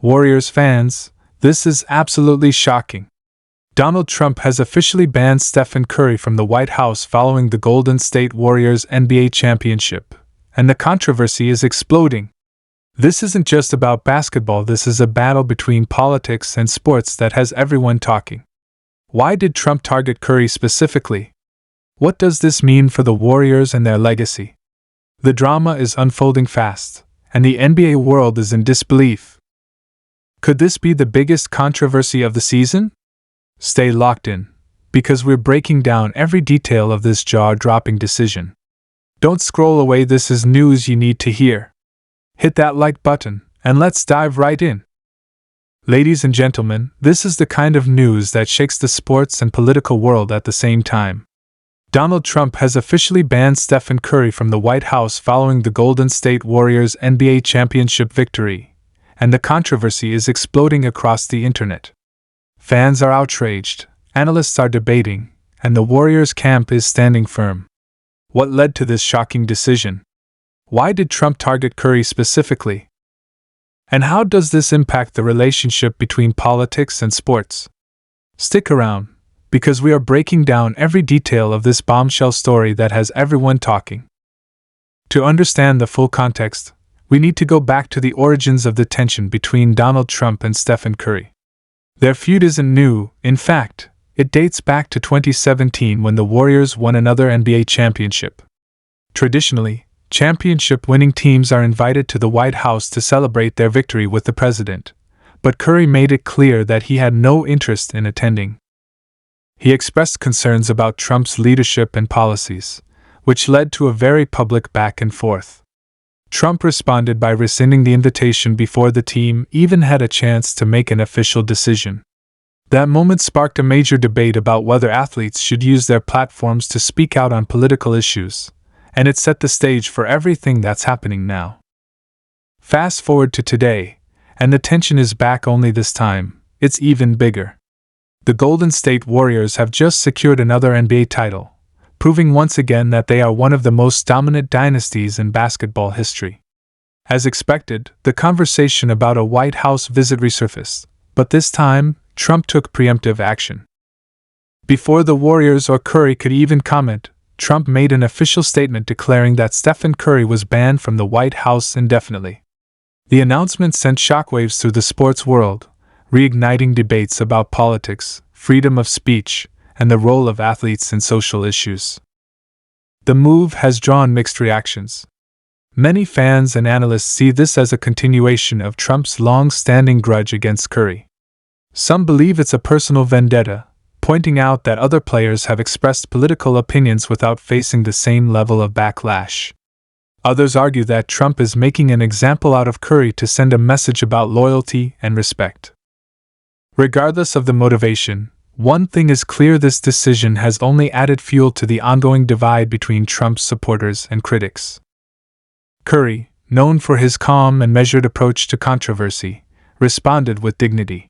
Warriors fans, this is absolutely shocking. Donald Trump has officially banned Steph Curry from the White House following the Golden State Warriors NBA championship, and the controversy is exploding. This isn't just about basketball, this is a battle between politics and sports that has everyone talking. Why did Trump target Curry specifically? What does this mean for the Warriors and their legacy? The drama is unfolding fast, and the NBA world is in disbelief. Could this be the biggest controversy of the season? Stay locked in, because we're breaking down every detail of this jaw-dropping decision. Don't scroll away, this is news you need to hear. Hit that like button, and let's dive right in. Ladies and gentlemen, this is the kind of news that shakes the sports and political world at the same time. Donald Trump has officially banned Steph Curry from the White House following the Golden State Warriors NBA championship victory, and the controversy is exploding across the internet. Fans are outraged, analysts are debating, and the Warriors camp is standing firm. What led to this shocking decision? Why did Trump target Curry specifically? And how does this impact the relationship between politics and sports? Stick around, because we are breaking down every detail of this bombshell story that has everyone talking. To understand the full context, we need to go back to the origins of the tension between Donald Trump and Steph Curry. Their feud isn't new, in fact, it dates back to 2017 when the Warriors won another NBA championship. Traditionally, championship-winning teams are invited to the White House to celebrate their victory with the president, but Curry made it clear that he had no interest in attending. He expressed concerns about Trump's leadership and policies, which led to a very public back and forth. Trump responded by rescinding the invitation before the team even had a chance to make an official decision. That moment sparked a major debate about whether athletes should use their platforms to speak out on political issues, and it set the stage for everything that's happening now. Fast forward to today, and the tension is back, only this time, it's even bigger. The Golden State Warriors have just secured another NBA title, proving once again that they are one of the most dominant dynasties in basketball history. As expected, the conversation about a White House visit resurfaced, but this time, Trump took preemptive action. Before the Warriors or Curry could even comment, Trump made an official statement declaring that Steph Curry was banned from the White House indefinitely. The announcement sent shockwaves through the sports world, reigniting debates about politics, freedom of speech, and the role of athletes in social issues. The move has drawn mixed reactions. Many fans and analysts see this as a continuation of Trump's long-standing grudge against Curry. Some believe it's a personal vendetta, pointing out that other players have expressed political opinions without facing the same level of backlash. Others argue that Trump is making an example out of Curry to send a message about loyalty and respect. Regardless of the motivation, one thing is clear: this decision has only added fuel to the ongoing divide between Trump's supporters and critics. Curry, known for his calm and measured approach to controversy, responded with dignity.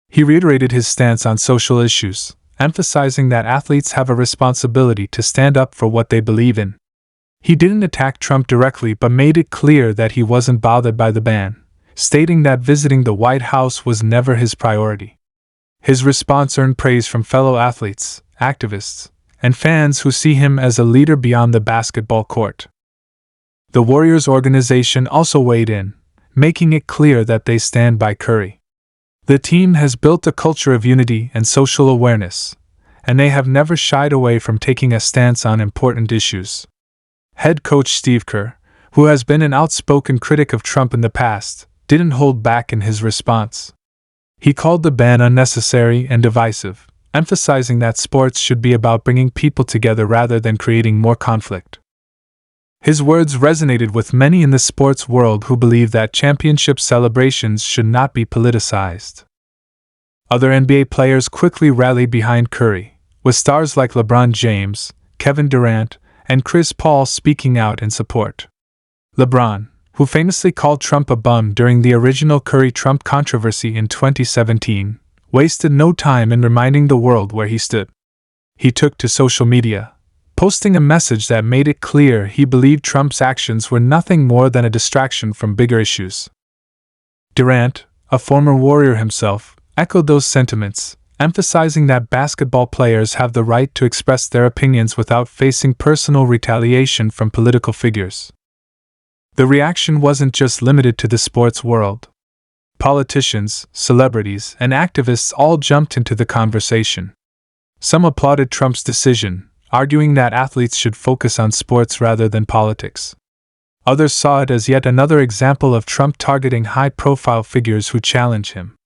He reiterated his stance on social issues, emphasizing that athletes have a responsibility to stand up for what they believe in. He didn't attack Trump directly but made it clear that he wasn't bothered by the ban, stating that visiting the White House was never his priority. His response earned praise from fellow athletes, activists, and fans who see him as a leader beyond the basketball court. The Warriors organization also weighed in, making it clear that they stand by Curry. The team has built a culture of unity and social awareness, and they have never shied away from taking a stance on important issues. Head coach Steve Kerr, who has been an outspoken critic of Trump in the past, didn't hold back in his response. He called the ban unnecessary and divisive, emphasizing that sports should be about bringing people together rather than creating more conflict. His words resonated with many in the sports world who believe that championship celebrations should not be politicized. Other NBA players quickly rallied behind Curry, with stars like LeBron James, Kevin Durant, and Chris Paul speaking out in support. LeBron, who famously called Trump a bum during the original Curry-Trump controversy in 2017, wasted no time in reminding the world where he stood. He took to social media, posting a message that made it clear he believed Trump's actions were nothing more than a distraction from bigger issues. Durant, a former Warrior himself, echoed those sentiments, emphasizing that basketball players have the right to express their opinions without facing personal retaliation from political figures. The reaction wasn't just limited to the sports world. Politicians, celebrities, and activists all jumped into the conversation. Some applauded Trump's decision, arguing that athletes should focus on sports rather than politics. Others saw it as yet another example of Trump targeting high-profile figures who challenge him.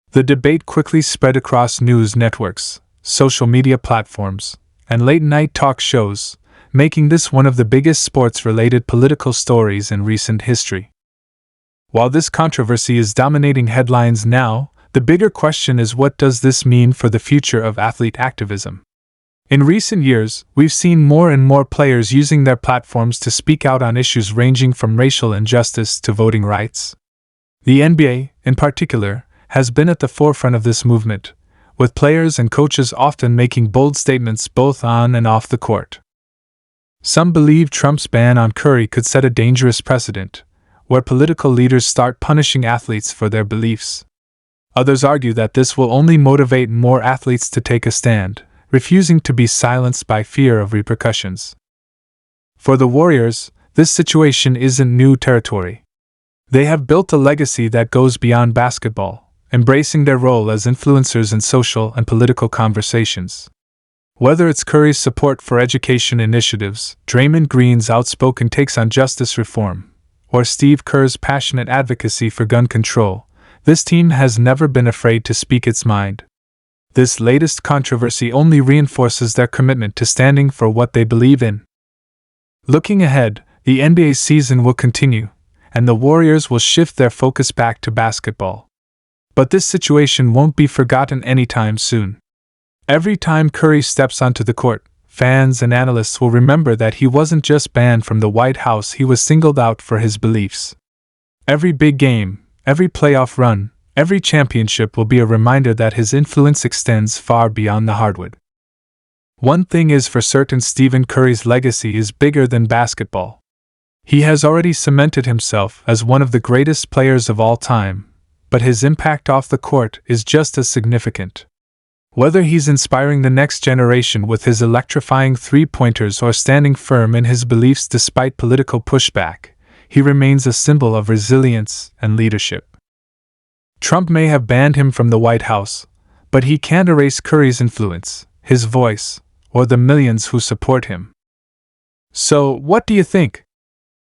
The debate quickly spread across news networks, social media platforms, and late-night talk shows, making this one of the biggest sports-related political stories in recent history. While this controversy is dominating headlines now, the bigger question is, what does this mean for the future of athlete activism? In recent years, we've seen more and more players using their platforms to speak out on issues ranging from racial injustice to voting rights. The NBA, in particular, has been at the forefront of this movement, with players and coaches often making bold statements both on and off the court. Some believe Trump's ban on Curry could set a dangerous precedent, where political leaders start punishing athletes for their beliefs. Others argue that this will only motivate more athletes to take a stand, refusing to be silenced by fear of repercussions. For the Warriors, this situation isn't new territory. They have built a legacy that goes beyond basketball, embracing their role as influencers in social and political conversations. Whether it's Curry's support for education initiatives, Draymond Green's outspoken takes on justice reform, or Steve Kerr's passionate advocacy for gun control, this team has never been afraid to speak its mind. This latest controversy only reinforces their commitment to standing for what they believe in. Looking ahead, the NBA season will continue, and the Warriors will shift their focus back to basketball. But this situation won't be forgotten anytime soon. Every time Curry steps onto the court, fans and analysts will remember that he wasn't just banned from the White House, he was singled out for his beliefs. Every big game, every playoff run, every championship will be a reminder that his influence extends far beyond the hardwood. One thing is for certain: Stephen Curry's legacy is bigger than basketball. He has already cemented himself as one of the greatest players of all time, but his impact off the court is just as significant. Whether he's inspiring the next generation with his electrifying three-pointers or standing firm in his beliefs despite political pushback, he remains a symbol of resilience and leadership. Trump may have banned him from the White House, but he can't erase Curry's influence, his voice, or the millions who support him. So, what do you think?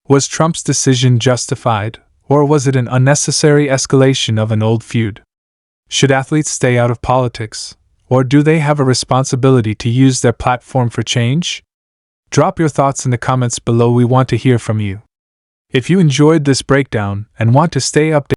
Was Trump's decision justified, or was it an unnecessary escalation of an old feud? Should athletes stay out of politics, or do they have a responsibility to use their platform for change? Drop your thoughts in the comments below. We want to hear from you. If you enjoyed this breakdown and want to stay updated